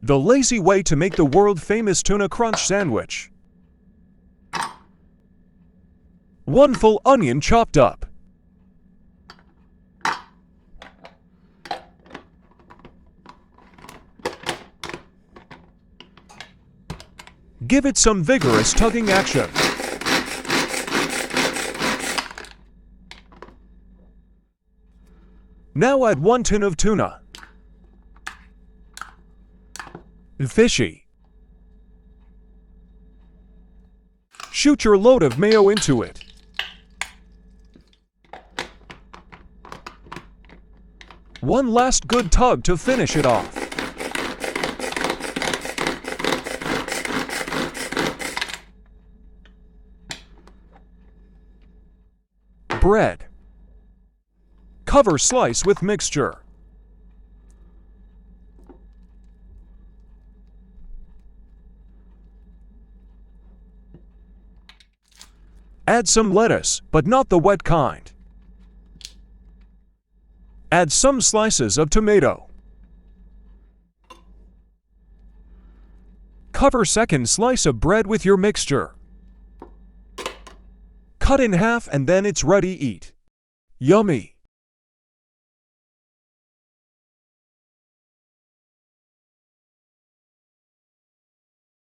The lazy way to make the world-famous tuna crunch sandwich. 1 full onion chopped up. Give it some vigorous tugging action. Now add 1 tin of tuna. Fishy. Shoot your load of mayo into it. One last good tug to finish it off. Bread. Cover slice with mixture. Add some lettuce, but not the wet kind. Add some slices of tomato. Cover second slice of bread with your mixture. Cut in half and then it's ready to eat. Yummy!